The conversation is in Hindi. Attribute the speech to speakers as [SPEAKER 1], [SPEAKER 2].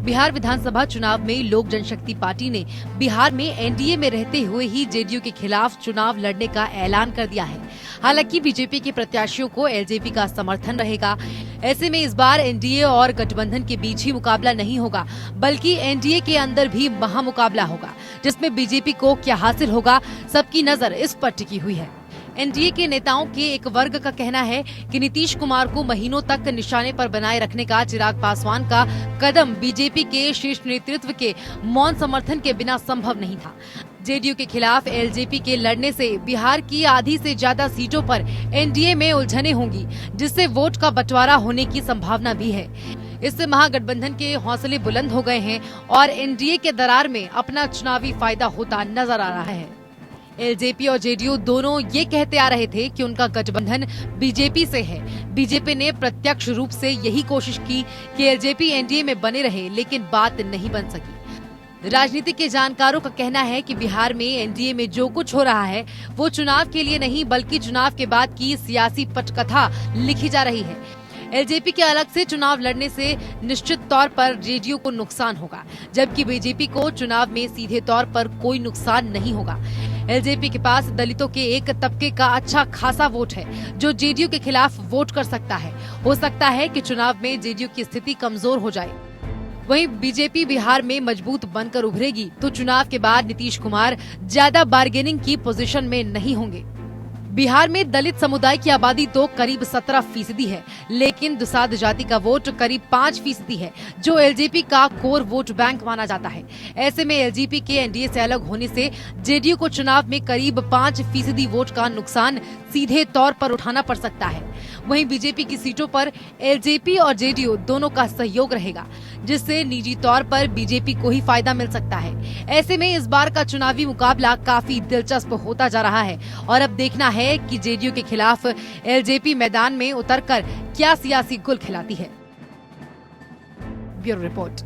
[SPEAKER 1] बिहार विधानसभा चुनाव में लोक जनशक्ति पार्टी ने बिहार में एनडीए में रहते हुए ही जेडीयू के खिलाफ चुनाव लड़ने का ऐलान कर दिया है। हालांकि बीजेपी के प्रत्याशियों को एलजेपी का समर्थन रहेगा। ऐसे में इस बार एनडीए और गठबंधन के बीच ही मुकाबला नहीं होगा, बल्कि एनडीए के अंदर भी महामुकाबला होगा, जिसमें बीजेपी को क्या हासिल होगा, सबकी नजर इस पर टिकी हुई है। एनडीए के नेताओं के एक वर्ग का कहना है कि नीतीश कुमार को महीनों तक निशाने पर बनाए रखने का चिराग पासवान का कदम बीजेपी के शीर्ष नेतृत्व के मौन समर्थन के बिना संभव नहीं था। जेडीयू के खिलाफ एलजेपी के लड़ने से बिहार की आधी से ज्यादा सीटों पर एनडीए में उलझने होंगी, जिससे वोट का बंटवारा होने की संभावना भी है। इससे महागठबंधन के हौसले बुलंद हो गए हैं और एनडीए के दरार में अपना चुनावी फायदा होता नजर आ रहा है। एलजेपी और जेडीयू दोनों ये कहते आ रहे थे कि उनका गठबंधन बीजेपी से है। बीजेपी ने प्रत्यक्ष रूप से यही कोशिश की कि एलजेपी एनडीए में बने रहे, लेकिन बात नहीं बन सकी। राजनीति के जानकारों का कहना है कि बिहार में एनडीए में जो कुछ हो रहा है वो चुनाव के लिए नहीं, बल्कि चुनाव के बाद की सियासी पटकथा लिखी जा रही है। एलजेपी के अलग से चुनाव लड़ने से निश्चित तौर पर जेडीयू को नुकसान होगा, जबकि बीजेपी को चुनाव में सीधे तौर पर कोई नुकसान नहीं होगा। एलजेपी के पास दलितों के एक तबके का अच्छा खासा वोट है, जो जेडीयू के खिलाफ वोट कर सकता है। हो सकता है कि चुनाव में जेडीयू की स्थिति कमजोर हो जाए। वहीं बीजेपी बिहार में मजबूत बनकर उभरेगी तो चुनाव के बाद नीतीश कुमार ज्यादा बार्गेनिंग की पोजीशन में नहीं होंगे। बिहार में दलित समुदाय की आबादी तो करीब 17% है, लेकिन दुसाध जाति का वोट करीब 5% है, जो एलजेपी का कोर वोट बैंक माना जाता है। ऐसे में एलजेपी के एनडीए से अलग होने से जेडीयू को चुनाव में करीब 5% वोट का नुकसान सीधे तौर पर उठाना पड़ सकता है। वहीं बीजेपी की सीटों पर एलजेपी और जेडीयू दोनों का सहयोग रहेगा, जिससे निजी तौर पर बीजेपी को ही फायदा मिल सकता है। ऐसे में इस बार का चुनावी मुकाबला काफी दिलचस्प होता जा रहा है और अब देखना है कि जेडीयू के खिलाफ एलजेपी मैदान में उतरकर क्या सियासी गुल खिलाती है। Bureau report.